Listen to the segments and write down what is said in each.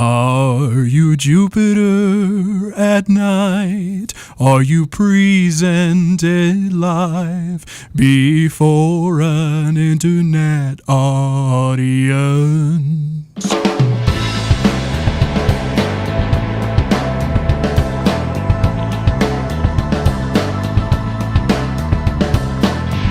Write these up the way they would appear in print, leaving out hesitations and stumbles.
Are you Jupiter at night? Are you presented live before an internet audience?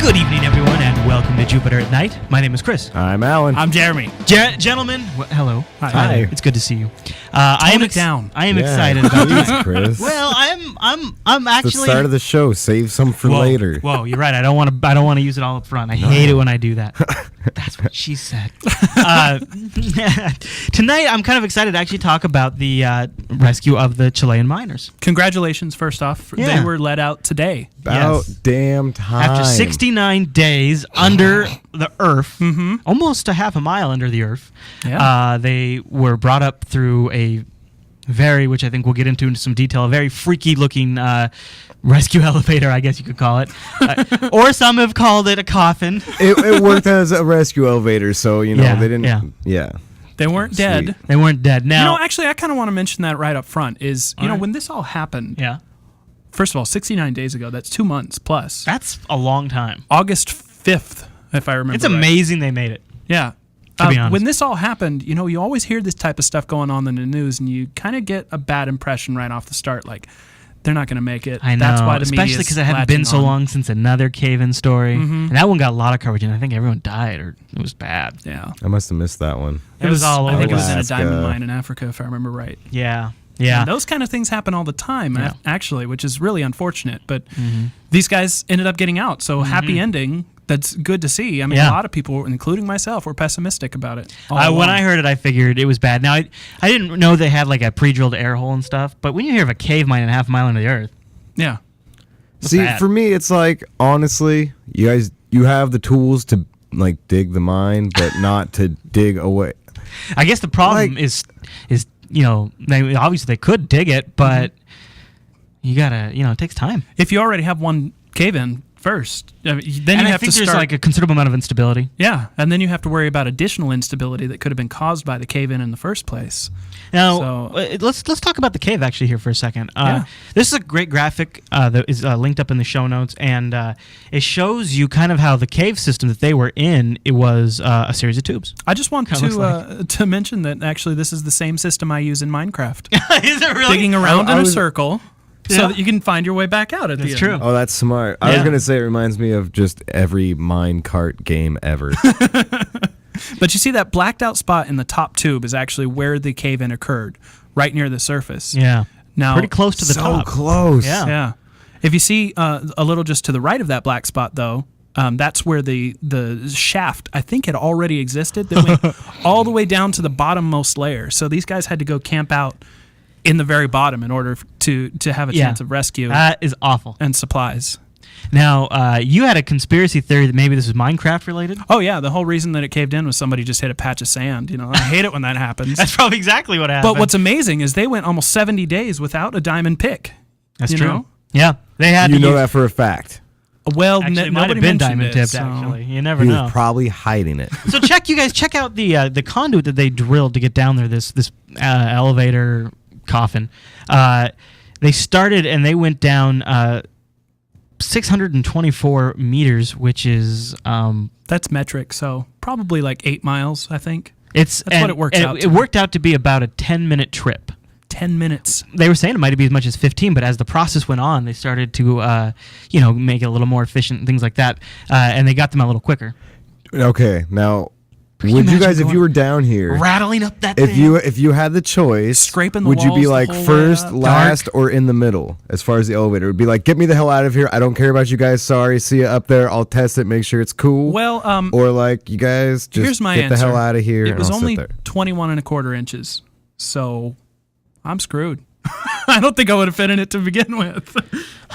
Good evening, everyone, and welcome to Jupiter at Night. My name is Chris. I'm Alan. I'm Jeremy. Gentlemen, hello. Hi. It's good to see you. I am excited about this, Chris. Well, I'm actually the start of the show. Save some for later. Whoa, you're right. I don't want to use it all up front. I hate it when I do that. That's what she said. Tonight, I'm kind of excited to actually talk about the rescue of the Chilean miners. Congratulations, first off. Yeah. They were let out today. About damn time. After 69 days under the earth, almost a half a mile under the earth, they were brought up through a which I think we'll get into some detail, a very freaky looking rescue elevator, I guess you could call it. Or some have called it a coffin. It worked as a rescue elevator, so, they didn't... Yeah. They weren't dead. Sweet. They weren't dead. Now, actually, I kind of want to mention that right up front is, when this all happened, first of all, 69 days ago, that's 2 months plus. That's a long time. August 5th, if I remember It's amazing they made it. Yeah. To be honest. When this all happened, you always hear this type of stuff going on in the news, and you kind of get a bad impression right off the start, like, they're not going to make it. I know, that's why the especially because it hadn't been so long since another cave-in story. And that one got a lot of coverage, and I think everyone died, or it was bad. Yeah. I must have missed that one. It was all over. I think it was in a Alaska. diamond mine in Africa, if I remember right. Yeah. Yeah. And those kind of things happen all the time, actually, which is really unfortunate. But these guys ended up getting out, so happy ending. That's good to see. I mean, a lot of people, including myself, were pessimistic about it. When I heard it, I figured it was bad. Now, I didn't know they had like a pre-drilled air hole and stuff, but when you hear of a cave mine a half mile under the earth, see, bad. for me, it's like, honestly, you have the tools to, like, dig the mine, but not to dig away. I guess the problem is obviously they could dig it, but you gotta, it takes time. If you already have one cave-in first, then And you I have think to there's start. like a considerable amount of instability. Yeah, and then you have to worry about additional instability that could have been caused by the cave-in in the first place. Now, let's talk about the cave actually here for a second. This is a great graphic that is linked up in the show notes, and it shows you kind of how the cave system that they were in, it was a series of tubes. I just want to mention that actually this is the same system I use in Minecraft. Is it really? Digging around in a circle. So that you can find your way back out at the end. That's true. Oh, that's smart. I was going to say it reminds me of just every minecart game ever. But you see that blacked out spot in the top tube is actually where the cave-in occurred, right near the surface. Yeah. Now, pretty close to the top. So close. Yeah. If you see a little just to the right of that black spot, though, that's where the shaft, I think, had already existed. That went all the way down to the bottommost layer. So these guys had to go camp out in the very bottom in order to have a chance of rescue. That is awful. And supplies. Now, you had a conspiracy theory that maybe this was Minecraft related? Oh, yeah. The whole reason that it caved in was somebody just hit a patch of sand. I hate it when that happens. That's probably exactly what happened. But what's amazing is they went almost 70 days without a diamond pick. That's true. Yeah. They had You know that for a fact. Well, actually, it might nobody have been mentioned diamond it, tipped, actually. You never He know. was probably hiding it. So check out the conduit that they drilled to get down there, this elevator coffin. They started and they went down 624 meters, which is that's metric, so probably like 8 miles, I think. That's what it works out to. It worked out to be about a 10-minute trip. 10 minutes. They were saying it might be as much as 15, but as the process went on, they started to make it a little more efficient and things like that, and they got them a little quicker. Okay, now... Would you guys, if you were down here, rattling up that if you had the choice, scraping the would you be walls like the whole first, way up? last, or in the middle as far as the elevator? It would be like, get me the hell out of here. I don't care about you guys. Sorry, see you up there. I'll test it, make sure it's cool. Well, or like, you guys just here's my get answer. the hell out of here. It was and I'll only sit there. 21.25 inches, so I'm screwed. I don't think I would have fit in it to begin with.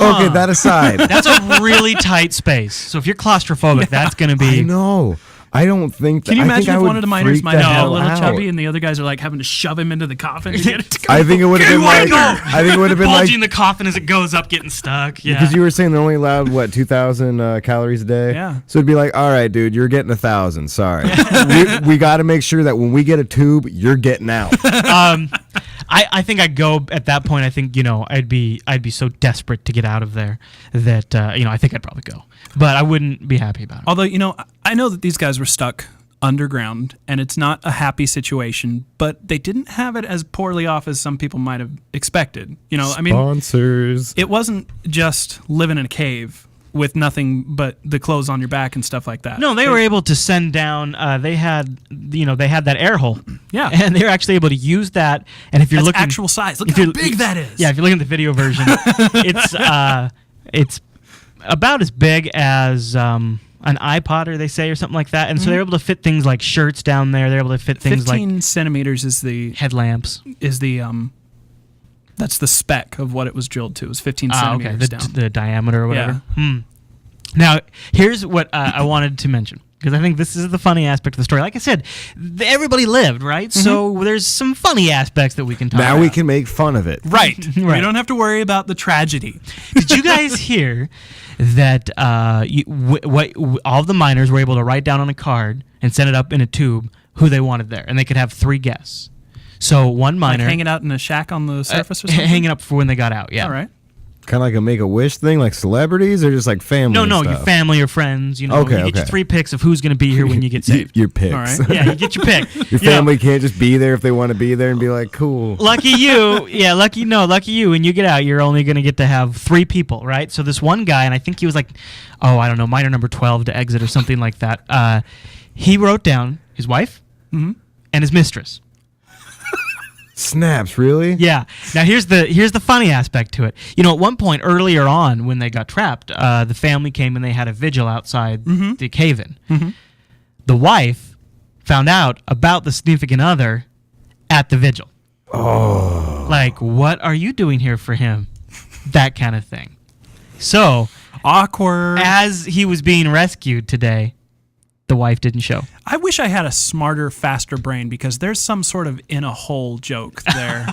Okay, that aside, That's a really tight space. So if you're claustrophobic, that's going to be... I know. I don't think. Can you I think imagine I if would one of the miners freak might the have been a hell little out. chubby, and the other guys are like having to shove him into the coffin to get it to go? I think it would have been like. I think it would have been like. Bulging the coffin as it goes up, getting stuck. Yeah. Because you were saying they're only allowed, what, 2,000 calories a day? Yeah. So it'd be like, all right, dude, you're getting 1,000. Sorry. we got to make sure that when we get a tube, you're getting out. I think I'd go at that point. I think I'd be so desperate to get out of there that I think I'd probably go, but I wouldn't be happy about it. Although I know that these guys were stuck underground, and it's not a happy situation, but they didn't have it as poorly off as some people might have expected. I mean, Sponsors. it wasn't just living in a cave with nothing but the clothes on your back and stuff like that. No, they were able to send down. They had that air hole. Yeah. And they were actually able to use that. And if you're That's looking actual size. Look how big that is. Yeah, if you're looking at the video version, it's about as big as an iPod, they say, or something like that. And so they're able to fit things like shirts down there. They're able to fit things 15 like centimeters is the headlamps. That's the spec of what it was drilled to. It was 15 Okay. centimeters down. The diameter or whatever. Yeah. Now, here's what I wanted to mention, because I think this is the funny aspect of the story. Like I said, everybody lived, right? So there's some funny aspects that we can talk about. Now we can make fun of it. Right. Right. We don't have to worry about the tragedy. Did you guys hear that all of the miners were able to write down on a card and send it up in a tube who they wanted there, and they could have 3 guests. So one Like miner hanging out in a shack on the surface or something? hanging up for when they got out. Yeah. All right. Kind of like a Make-A-Wish thing, like celebrities, or just like family? No, and your stuff? family or friends. You Okay, get your okay. 3 picks of who's going to be here when you get saved. Your picks. All right. Yeah, you get your pick. Your family can't just be there if they want to be there and be like, cool. Lucky you. Yeah, lucky you. When you get out, you're only going to get to have 3 people, right? So this one guy, and I think he was like, I don't know, miner number 12 to exit or something like that. He wrote down his wife and his mistress. Snaps, really? Yeah. Now here's the funny aspect to it. At one point earlier on when they got trapped, the family came and they had a vigil outside the cave-in. The wife found out about the significant other at the vigil. Oh. Like, what are you doing here for him? That kind of thing. So, Awkward. as he was being rescued today, the wife didn't show. I wish I had a smarter, faster brain, because there's some sort of in a hole joke there.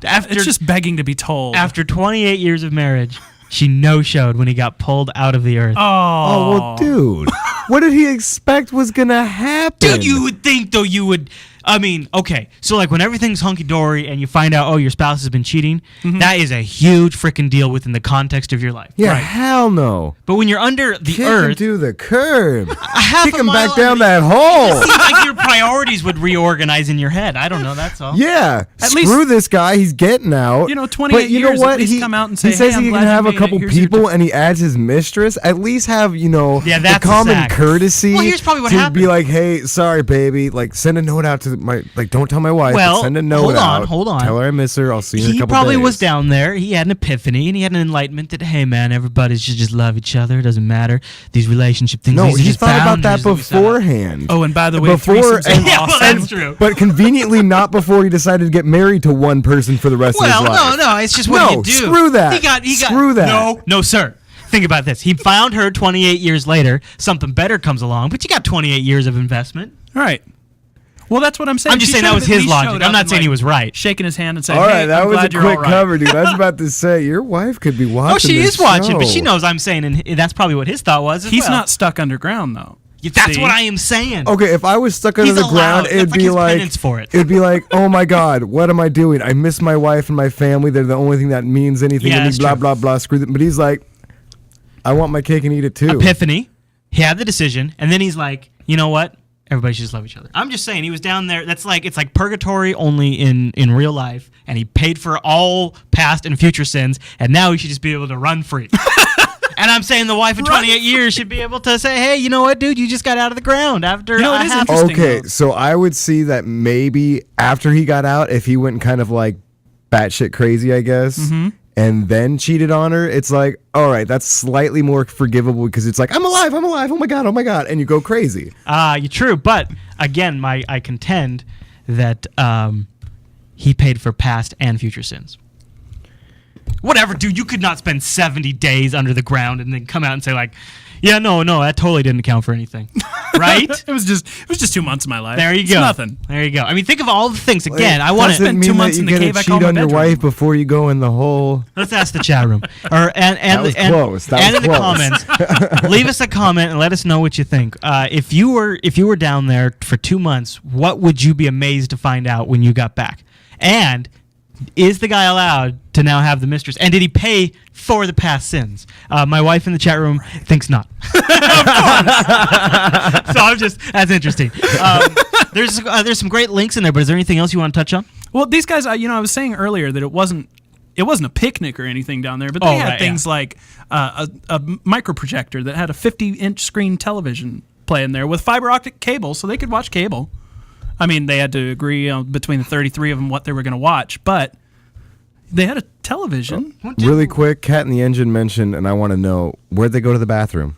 It's just begging to be told. After 28 years of marriage, she no-showed when he got pulled out of the earth. Oh, well, dude. What did he expect was going to happen? Dude, you would think, though, okay, so like when everything's hunky-dory and you find out, your spouse has been cheating, that is a huge freaking deal within the context of your life. Yeah, Right. hell no. But when you're under the Kick him earth, to the curb. half Kick a him mile back down under- that hole. It seems like your priorities would reorganize in your head. I don't know, that's all. Yeah, At screw least- this guy. He's getting out. 28 but you years, know what? at least come out and say, he says hey, I'm he glad can you have a made it. couple Here's your people, and he adds his mistress. At least have the that's a common sack. courtesy. Well, here's probably what to happened. be like, hey, sorry, baby. Like, send a note out to my. Like, don't tell my wife. Well, but send a note out. hold on. Tell her I miss her. I'll see you in a He couple probably days. was down there. He had an epiphany, and he had an enlightenment that, hey, man, everybody should just love each other. It doesn't matter. These relationship things. No, these are he just thought about that boundaries we set up. beforehand. Oh, and by the way, Before threesomes are and- Yeah, well, awesome. that's true. But conveniently not before he decided to get married to one person for the rest of his life. No, it's just what No, you do. screw that. Screw that. No, sir. Think about this. He found her 28 years later. Something better comes along, but you got 28 years of investment. All right. Well, that's what I'm saying. I'm just She saying that should've was at his least logic. showed I'm up not and, saying he was right. Shaking his hand and saying, All right, hey, that I'm was a glad you're all quick right. cover, dude. I was about to say your wife could be watching. Oh, she this is watching, but show. she knows I'm saying, and that's probably what his thought was as He's well. not stuck underground, though. That's See? what I am saying. Okay, if I was stuck under He's the ground, allowed. it'd That's like be his like penance for it. it'd be like, oh my god, what am I doing? I miss my wife and my family. They're the only thing that means anything Yeah, to me. that's Blah true. blah blah. Screw them. But he's like, I want my cake and eat it too. Epiphany. He had the decision, and then he's like, you know what? Everybody should just love each other. I'm just saying, he was down there. It's like purgatory only in real life, and he paid for all past and future sins, and now he should just be able to run free. And I'm saying the wife of 28 years should be able to say, hey, you know what, dude? You just got out of the ground after You know, it a is half- interesting. Okay, though. so I would see that maybe after he got out, if he went kind of like batshit crazy, I guess, Mm-hmm. and then cheated on her, it's like, all right, that's slightly more forgivable because it's like, I'm alive, oh my god, and you go crazy. You're true, but again, I contend that he paid for past and future sins. Whatever, dude. You could not spend 70 days under the ground and then come out and say like, yeah, no, that totally didn't count for anything, right? It was just 2 months of my life. There you It's go. Nothing. There you go. I mean, think of all the things. Again, I want to spend 2 months in the cave. I call cheat my on your bedroom. wife before you go in the hole. Let's ask the chat room, and was close. That and was in the close. comments, leave us a comment and let us know what you think. If you were down there for 2 months, what would you be amazed to find out when you got back? And is the guy allowed to now have the mistress? And did he pay for the past sins? My wife in the chat room thinks not. So that's interesting. There's some great links in there, but is there anything else you want to touch on? Well, these guys, I was saying earlier that it wasn't a picnic or anything down there, but they had things like a micro projector that had a 50-inch screen television playing there with fiber optic cable, so they could watch cable. I mean, they had to agree between the 33 of them what they were going to watch, but they had a television. Really quick, Cat in the Engine mentioned, and I want to know, where'd they go to the bathroom?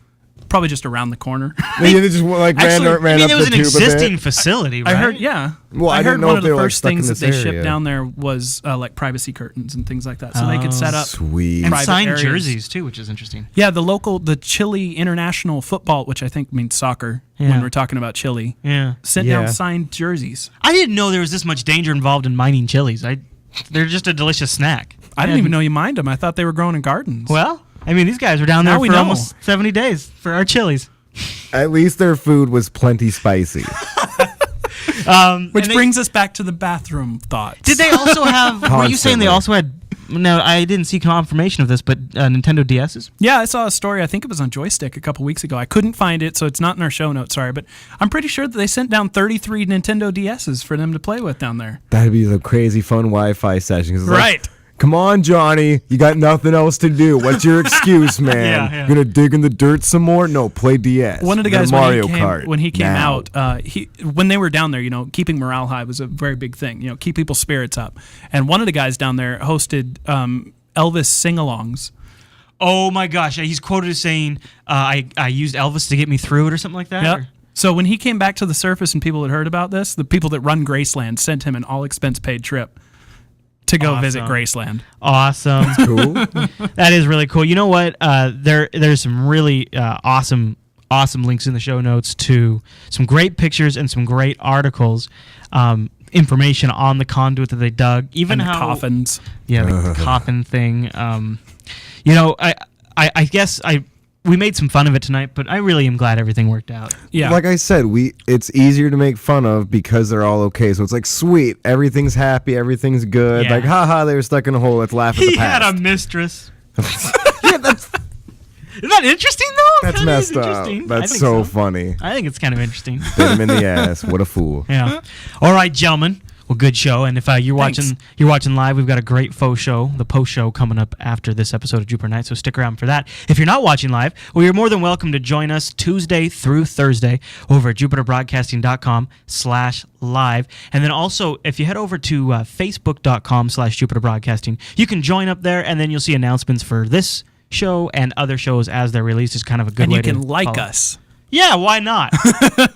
Probably just around the corner. They just like ran up it was the an tube a bit. existing facility, right? I heard, yeah. Well, I I didn't heard know one if of they the were, like, first stuck in things that this they shipped area. down there was like privacy curtains and things like that, so they could set up Sweet. and private signed areas. jerseys too, which is interesting. Yeah, the Chile international football, which I think means soccer Yeah. when we're talking about Chile, Yeah, sent Yeah. down signed jerseys. I didn't know there was this much danger involved in mining chilies. They're just a delicious snack. I didn't even know you mined them. I thought they were growing in gardens. Well, I mean, these guys were down Now there we for know. almost 70 days for our chilies. At least their food was plenty spicy. Which brings us back to the bathroom thoughts. Did they also have? Were you saying they Constantly. also had? No, I didn't see confirmation of this, but Nintendo DSs. Yeah, I saw a story. I think it was on Joystick a couple weeks ago. I couldn't find it, so it's not in our show notes. Sorry, but I'm pretty sure that they sent down 33 Nintendo DSs for them to play with down there. That'd be the crazy fun Wi-Fi session. 'Cause it's like, Right. come on, Johnny. You got nothing else to do. What's your excuse, man? Yeah. You gonna dig in the dirt some more? No, play DS. One of the Go to guys Mario Kart. when he came now. out, when they were down there, keeping morale high was a very big thing. Keep people's spirits up. And one of the guys down there hosted Elvis sing-alongs. Oh my gosh, he's quoted as saying, "I used Elvis to get me through it" or something like that. Yep. or- So when he came back to the surface and people had heard about this, the people that run Graceland sent him an all-expense-paid trip to go visit Awesome. Graceland. Awesome. Cool. That is really cool. You know what? There's some really awesome links in the show notes to some great pictures and some great articles, information on the conduit that they dug, even And the how coffins. Yeah, the coffin thing. I guess we made some fun of it tonight, but I really am glad everything worked out. Yeah. Like I said, it's easier to make fun of because they're all okay. So it's like, sweet, everything's happy, everything's good. Yeah. Like, haha, they were stuck in a hole. Let's laugh at the He had past. a mistress. Yeah, that's Isn't that interesting though? that's Kinda messed is up. interesting. I That's think so funny. I think it's kind of interesting. Bit him in the ass. What a fool. Yeah. All right, gentlemen. Well, good show. And if you're watching live, we've got a great faux show, the post show coming up after this episode of Jupiter Night. So stick around for that. If you're not watching live, well, you're more than welcome to join us Tuesday through Thursday over at jupiterbroadcasting.com/live. And then also, if you head over to facebook.com/jupiterbroadcasting, you can join up there, and then you'll see announcements for this show and other shows as they're released. Is kind of a good and way you can to like follow. us. Yeah, why not?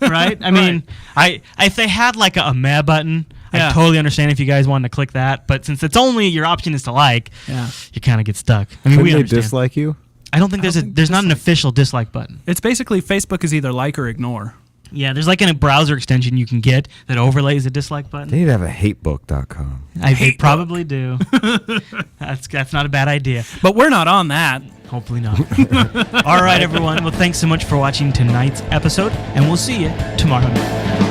Right? I mean, if they had like a meh button, Yeah. I totally understand if you guys wanted to click that. But since it's only your option is to like, you kind of get stuck. I mean, Couldn't we they understand. dislike you? I don't think there's not an official dislike button. It's basically Facebook is either like or ignore. Yeah, there's like a browser extension you can get that overlays a dislike button. They need to have a hatebook.com. They probably do. That's not a bad idea. But we're not on that. Hopefully not. All right, everyone. Well, thanks so much for watching tonight's episode, and we'll see you tomorrow night.